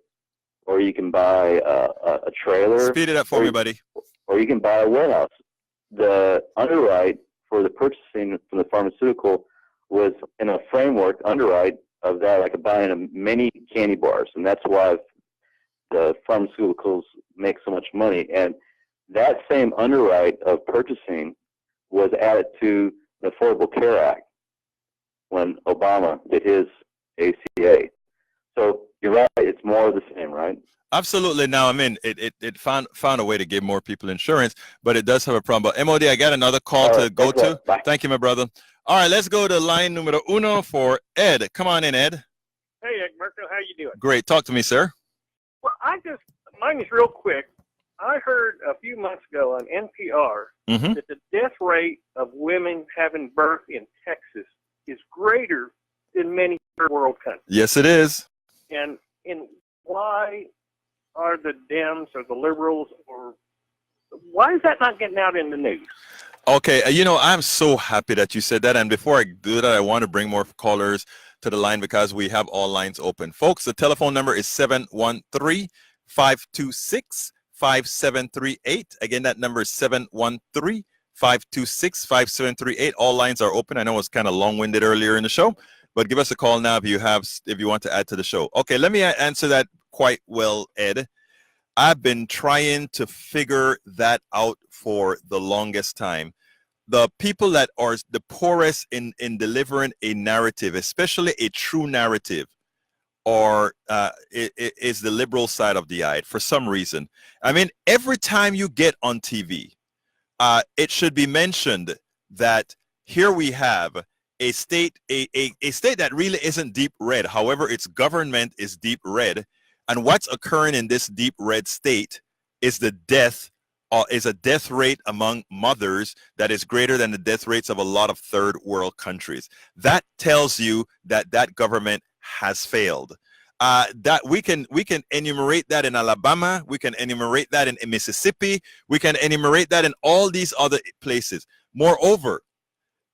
or you can buy a trailer. Speed it up for me, buddy. Or you can buy a warehouse. The underwrite for the purchasing from the pharmaceutical was in a framework underwrite of that, like buying many candy bars, and that's why the pharmaceuticals make so much money. And that same underwrite of purchasing was added to the Affordable Care Act when Obama did his ACA. So you're right, it's more of the same, right? Absolutely. Now, I mean, it found a way to give more people insurance, but it does have a problem. But MOD, I got another call to go to. Bye. Thank you, my brother. All right, let's go to line numero uno for Ed. Come on in, Ed. Hey, Egberto, how you doing? Great. Talk to me, sir. Well, mine is real quick. I heard a few months ago on NPR that the death rate of women having birth in Texas is greater than many third world countries. Yes, it is. And why are the Dems or the liberals, or why is that not getting out in the news? Okay, I'm so happy that you said that. And before I do that, I want to bring more callers to the line because we have all lines open. Folks, the telephone number is 713-526-5738. Again, that number is 713-526-5738. All lines are open. I know it's kind of long-winded earlier in the show, but give us a call now if you want to add to the show. Okay, let me answer that quite well, Ed. I've been trying to figure that out for the longest time. The people that are the poorest in delivering a narrative, especially a true narrative, is the liberal side of the aisle for some reason. I mean, every time you get on TV, it should be mentioned that here we have a state that really isn't deep red. However, its government is deep red. And what's occurring in this deep red state is a death rate among mothers that is greater than the death rates of a lot of third world countries. That tells you that government has failed. That we can enumerate that in Alabama, we can enumerate that in Mississippi, we can enumerate that in all these other places. Moreover,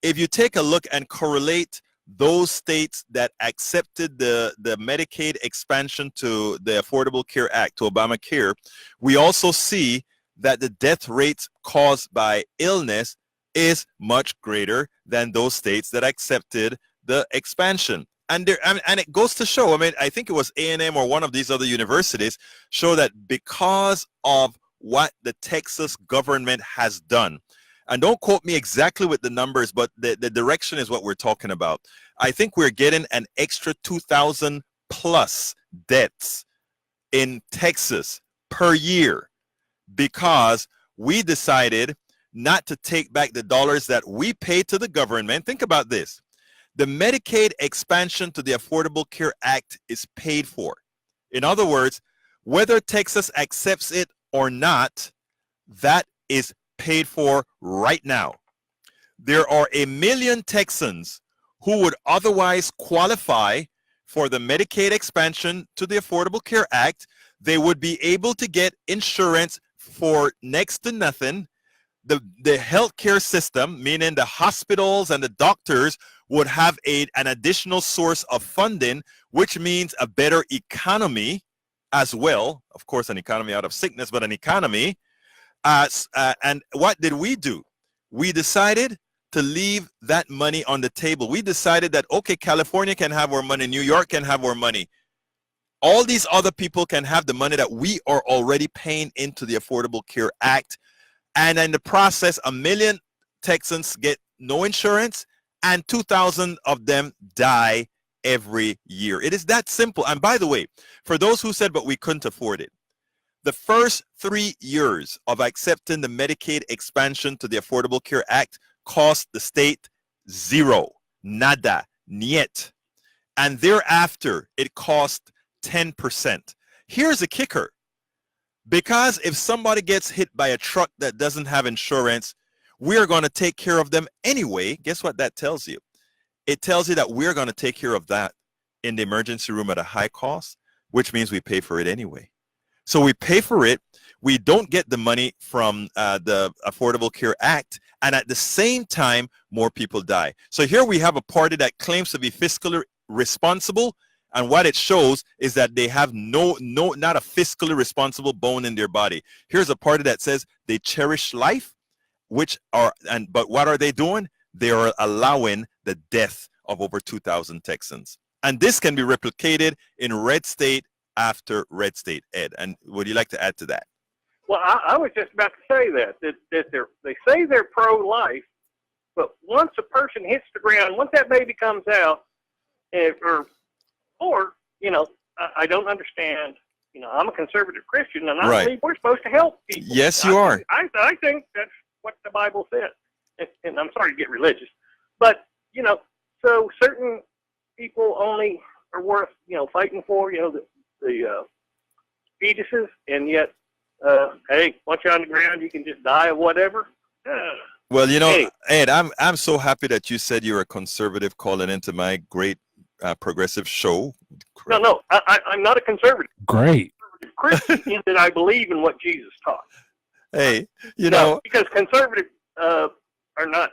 if you take a look and correlate those states that accepted the Medicaid expansion to the Affordable Care Act, to Obamacare, we also see that the death rates caused by illness is much greater than those states that accepted the expansion. And it goes to show, I mean, I think it was A&M or one of these other universities show that because of what the Texas government has done, and don't quote me exactly with the numbers, but the direction is what we're talking about. I think we're getting an extra 2,000 plus deaths in Texas per year because we decided not to take back the dollars that we pay to the government. Think about this. The Medicaid expansion to the Affordable Care Act is paid for. In other words, whether Texas accepts it or not, that is paid for right now. There are 1 million Texans who would otherwise qualify for the Medicaid expansion to the Affordable Care Act. They would be able to get insurance for next to nothing. The healthcare system, meaning the hospitals and the doctors, would have an additional source of funding, which means a better economy as well. Of course, an economy out of sickness, but an economy. And what did we do? We decided to leave that money on the table. We decided that, okay, California can have our money, New York can have our money. All these other people can have the money that we are already paying into the Affordable Care Act. And in the process, 1 million Texans get no insurance and 2,000 of them die every year. It is that simple. And by the way, for those who said, but we couldn't afford it, the first 3 years of accepting the Medicaid expansion to the Affordable Care Act cost the state zero, nada, niet. And thereafter, it cost 10%. Here's the kicker. Because if somebody gets hit by a truck that doesn't have insurance, we're going to take care of them anyway. Guess what that tells you? It tells you that we're going to take care of that in the emergency room at a high cost, which means we pay for it anyway. So we pay for it. We don't get the money from the Affordable Care Act. And at the same time, more people die. So here we have a party that claims to be fiscally responsible. And what it shows is that they have not a fiscally responsible bone in their body. Here's a party that says they cherish life, but what are they doing? They are allowing the death of over 2,000 Texans. And this can be replicated in red state after red state. Ed, and would you like to add to that? Well, I was just about to say that they say they're pro-life, but once a person hits the ground, once that baby comes out, or I don't understand. I'm a conservative Christian, and I believe we're supposed to help people. Yes, you are. I think that's what the Bible says. And I'm sorry to get religious, but so certain people only are worth fighting for. The fetuses, and yet, hey, once you're on the ground, you can just die of whatever. Well, Ed, I'm so happy that you said you're a conservative calling into my great progressive show. No, I'm not a conservative. Great. Christian in that I believe in what Jesus taught. Hey, because conservative are not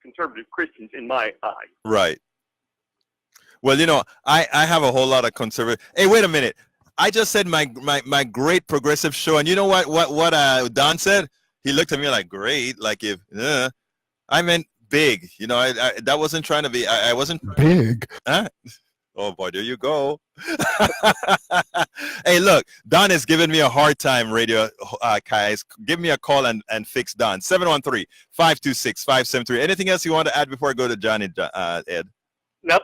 conservative Christians in my eye. Right. Well, I have a whole lot of conservative. Hey, wait a minute. I just said my great progressive show, and you know what Don said? He looked at me like, great, like if I meant big. I that wasn't trying to be. I wasn't big. Huh? Oh boy, there you go. Hey, look, Don is giving me a hard time, radio guys. Give me a call and fix Don. 713-526-573. Anything else you want to add before I go to Johnny, Ed? Nope.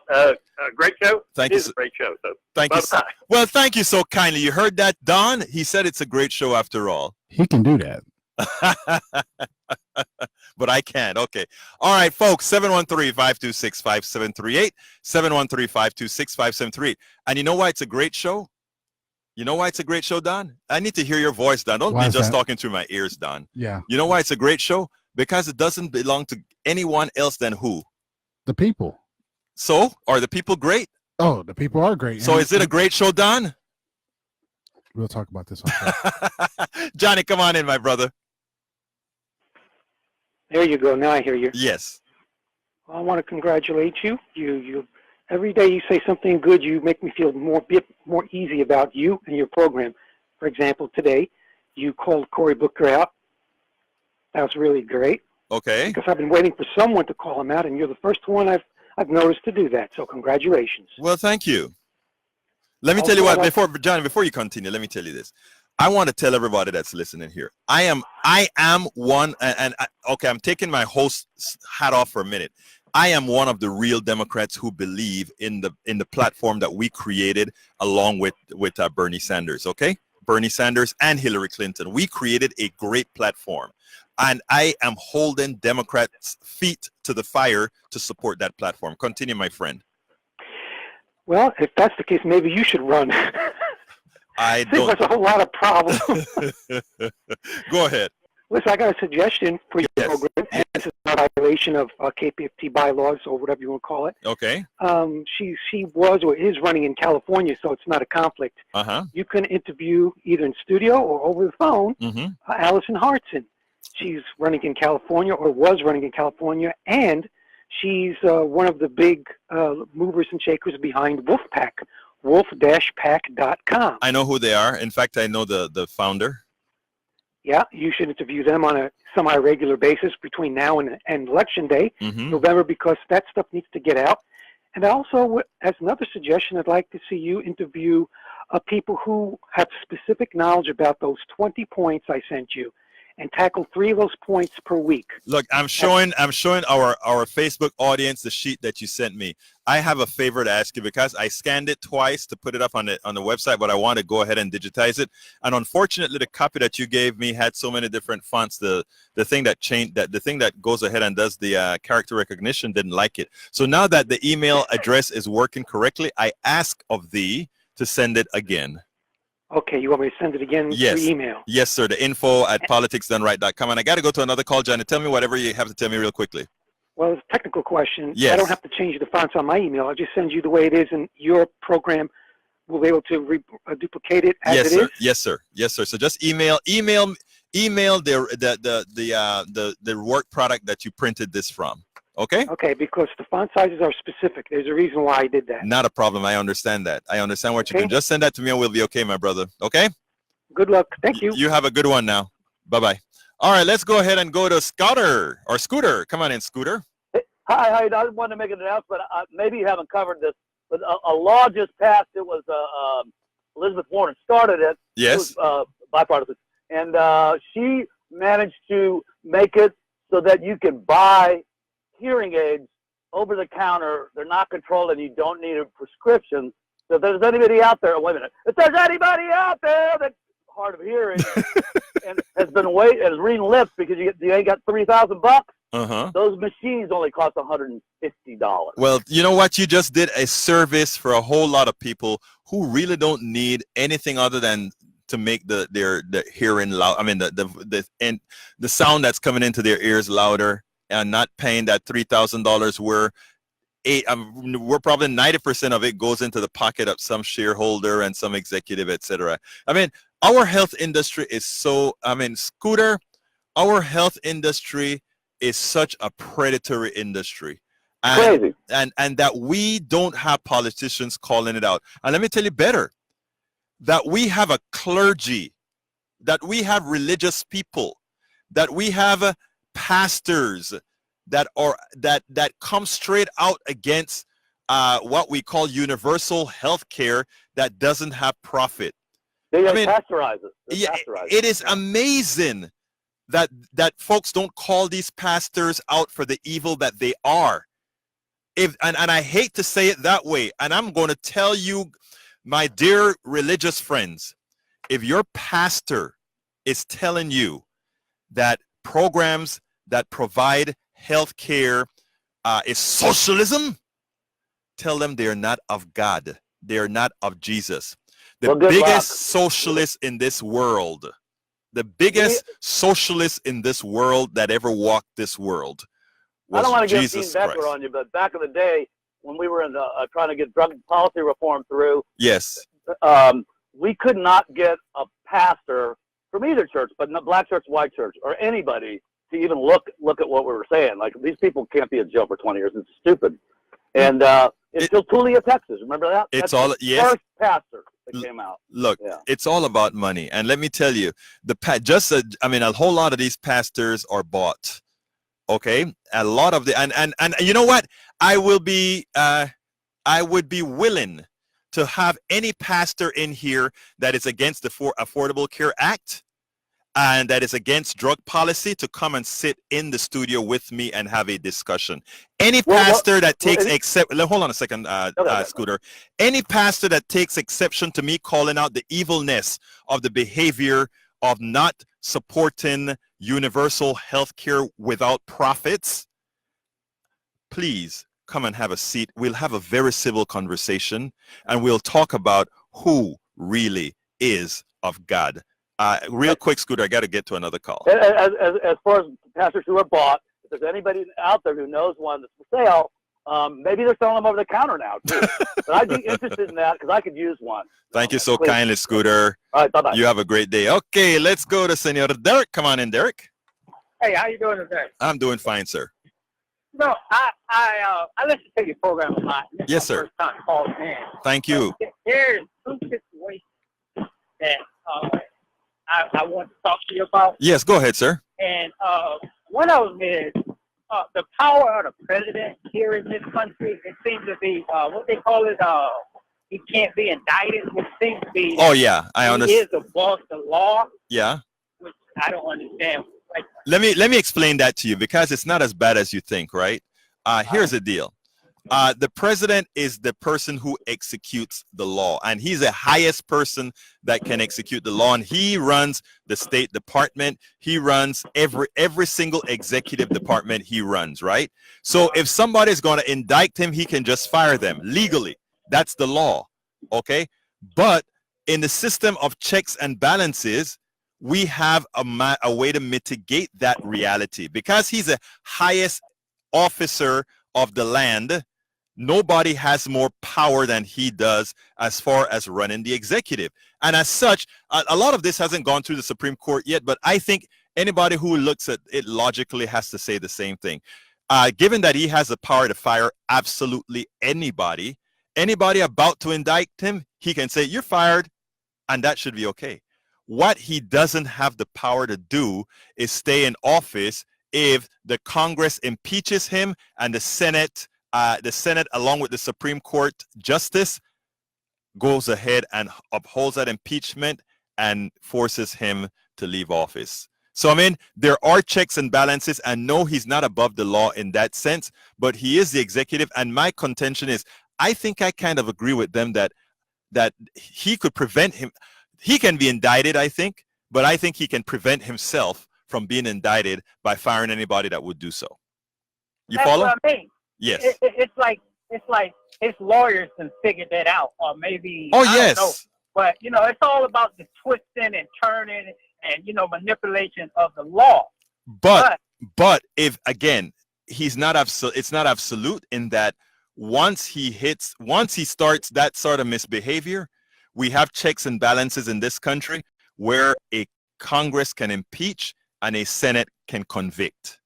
Great show. Thank you. It's a great show. So thank you. Well, thank you so kindly. You heard that, Don? He said it's a great show after all. He can do that. But I can't. Okay. All right, folks. 713-526-5738. 713-526-5738. And you know why it's a great show? You know why it's a great show, Don? I need to hear your voice, Don. Don't be just talking through my ears, Don. Yeah. You know why it's a great show? Because it doesn't belong to anyone else than who? The people. So, are the people great? Oh, the people are great. So, is it a great show, Don? We'll talk about this. Johnny, come on in, my brother. There you go. Now I hear you. Yes. Well, I want to congratulate you. You every day you say something good. You make me feel bit more easy about you and your program. For example, today you called Cory Booker out. That was really great. Okay. Because I've been waiting for someone to call him out, and you're the first one I've noticed to do that. So congratulations. Well, thank you. Let me tell you what, before you continue, let me tell you this. I want to tell everybody that's listening here. I am one, okay, I'm taking my host hat off for a minute. I am one of the real Democrats who believe in the platform that we created along with Bernie Sanders, okay? Bernie Sanders and Hillary Clinton. We created a great platform. And I am holding Democrats' feet to the fire to support that platform. Continue, my friend. Well, if that's the case, maybe you should run. I don't. There's a whole lot of problems. Go ahead. Listen, I got a suggestion for your program. And this is a violation of KPFT bylaws or whatever you want to call it. Okay. She was or is running in California, so it's not a conflict. Uh-huh. You can interview either in studio or over the phone Allison Hartson. She's running in California or was running in California, and She's one of the big movers and shakers behind Wolfpack, wolf-pack.com. I know who they are. In fact, I know the founder. Yeah, you should interview them on a semi-regular basis between now and Election Day, November, because that stuff needs to get out. And also, as another suggestion, I'd like to see you interview people who have specific knowledge about those 20 points I sent you, and tackle 3 of those points per week. Look, I'm showing our Facebook audience the sheet that you sent me. I have a favor to ask you, because I scanned it twice to put it up on the website, but I want to go ahead and digitize it. And unfortunately, the copy that you gave me had so many different fonts. The thing that changed, the thing that goes ahead and does the character recognition didn't like it. So now that the email address is working correctly, I ask of thee to send it again. Okay, you want me to send it again through email? Yes, sir. The info@politicsdoneright.com. And I got to go to another call, Johnny. Tell me whatever you have to tell me real quickly. Well, it's a technical question. Yes. I don't have to change the fonts on my email. I'll just send you the way it is, and your program will be able to duplicate it as it is. Yes, sir. Yes, sir. So just email the work product that you printed this from. Okay? Okay, because the font sizes are specific. There's a reason why I did that. Not a problem. I understand that. I understand what you're doing. Just send that to me and we'll be okay, my brother. Okay? Good luck. Thank you. You have a good one now. Bye-bye. All right, let's go ahead and go to Scooter. Come on in, Scooter. Hi. I just wanted to make an announcement. Maybe you haven't covered this, but a law just passed. It was Elizabeth Warren started it. Yes. It was bipartisan. And she managed to make it so that you can buy hearing aids over the counter. They're not controlled, and you don't need a prescription. So if there's anybody out there, wait a minute. If there's anybody out there that's hard of hearing and has reading lips because you ain't got $3,000, those machines only cost $150. Well, you know what? You just did a service for a whole lot of people who really don't need anything other than to make their hearing loud. I mean, the sound that's coming into their ears louder, and not paying that $3,000 where we're probably 90% of it goes into the pocket of some shareholder and some executive, etc. I mean, our health industry is Scooter, our health industry is such a predatory industry. Crazy. And that we don't have politicians calling it out. And let me tell you better, that we have a clergy, that we have religious people, that we have pastors that come straight out against what we call universal health care that doesn't have profit. They pasteurize it. It is amazing that folks don't call these pastors out for the evil that they are. And I hate to say it that way, and I'm going to tell you, my dear religious friends, if your pastor is telling you that programs that provide health care is socialism, tell them they are not of God. They are not of Jesus. The biggest socialist in this world, the biggest socialist in this world that ever walked this world was I don't want to get Jesus Dean Becker Christ. on you, but back in the day when we were in trying to get drug policy reform through, yes, we could not get a pastor from either church, but not black church, white church, or anybody to even look at what we were saying. Like, these people can't be in jail for 20 years. It's stupid. And it's still Tulia, Texas. Remember that? It's That's all, the yes. first pastor that came out. Look, Yeah. it's all about money. And let me tell you, a whole lot of these pastors are bought. Okay? A lot of and you know what? I would be willing to have any pastor in here that is against the Affordable Care Act and that is against drug policy to come and sit in the studio with me and have a discussion. Any pastor that takes hold on a second, Scooter. Any pastor that takes exception to me calling out the evilness of the behavior of not supporting universal health care without profits, please come and have a seat. We'll have a very civil conversation and we'll talk about who really is of God. Real quick, Scooter, I got to get to another call. As far as pastors who are bought, if there's anybody out there who knows one that's for sale, maybe they're selling them over the counter now, too. But I'd be interested in that because I could use one. Thank you so kindly, Scooter. All right, bye-bye. You have a great day. Okay, let's go to Senor Derek. Come on in, Derek. Hey, how you doing today? I'm doing fine, sir. No, I listen to your program a lot. This Yes, is my sir. First time calling in. Thank you. There's two situations that I want to talk to you about. Yes, go ahead, sir. And one of them is the power of the president here in this country. It seems to be what they call it. He can't be indicted. It seems to be. Oh yeah, I He understand. is above the law, Yeah. which I don't understand. Like, Let me explain that to you because it's not as bad as you think, right? Here's the deal. The president is the person who executes the law, and he's the highest person that can execute the law, and he runs the State Department. He runs every single executive department he runs, right? So if somebody's going to indict him, he can just fire them legally. That's the law, okay? But in the system of checks and balances, we have a way to mitigate that reality. Because he's the highest officer of the land, nobody has more power than he does as far as running the executive. And as such, a lot of this hasn't gone through the Supreme Court yet, but I think anybody who looks at it logically has to say the same thing. Given that he has the power to fire absolutely anybody about to indict him, he can say, you're fired, and that should be okay. What he doesn't have the power to do is stay in office if the Congress impeaches him and the Senate along with the Supreme Court justice goes ahead and upholds that impeachment and forces him to leave office. So I mean, there are checks and balances, and no, he's not above the law in that sense, but he is the executive. And my contention is, I think I kind of agree with them that he could prevent him. He can be indicted, I think, but I think he can prevent himself from being indicted by firing anybody that would do so. You that's follow? what I mean. Yes. It's like his lawyers can figure that out, or maybe. Oh, I yes. don't know. But it's all about the twisting and turning and manipulation of the law. But if again, it's not absolute in that once he starts that sort of misbehavior, we have checks and balances in this country where a Congress can impeach and a Senate can convict.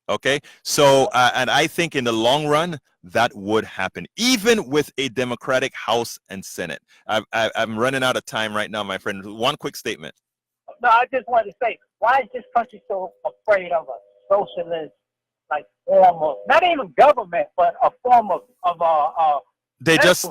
Okay, so and I think in the long run that would happen, even with a Democratic House and Senate. I'm running out of time right now, my friend. One quick statement. No, I just wanted to say, why is this country so afraid of a socialist like form of not even government, but a form of They just,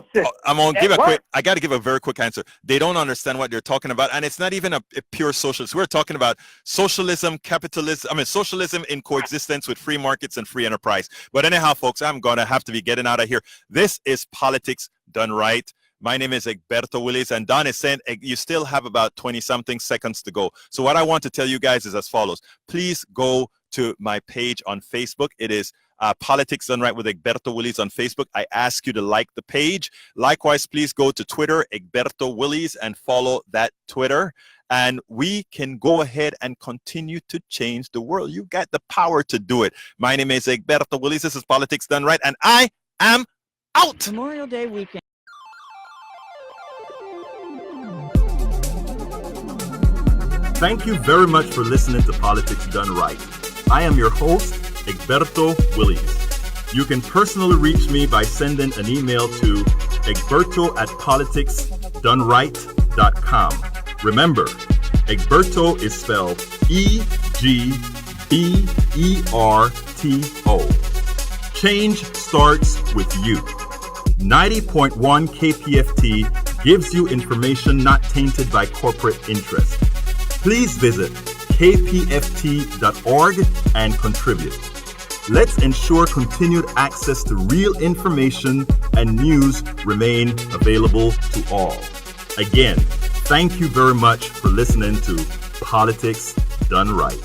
I'm going to give I got to give a very quick answer. They don't understand what they're talking about. And it's not even a pure socialist. We're talking about socialism, capitalism, socialism in coexistence with free markets and free enterprise. But anyhow, folks, I'm going to have to be getting out of here. This is Politics Done Right. My name is Egberto Willies, and Don is saying you still have about 20-something seconds to go. So what I want to tell you guys is as follows. Please go to my page on Facebook. It is Politics Done Right with Egberto Willies on Facebook. I ask you to like the page. Likewise, please go to Twitter, Egberto Willies, and follow that Twitter. And we can go ahead and continue to change the world. You got the power to do it. My name is Egberto Willies. This is Politics Done Right, and I am out. Memorial Day weekend. Thank you very much for listening to Politics Done Right. I am your host, Egberto Willies. You can personally reach me by sending an email to egberto@politicsdoneright.com. Remember, Egberto is spelled E-G-B-E-R-T-O. Change starts with you. 90.1 KPFT gives you information not tainted by corporate interest. Please visit kpft.org and contribute. Let's ensure continued access to real information and news remain available to all. Again, thank you very much for listening to Politics Done Right.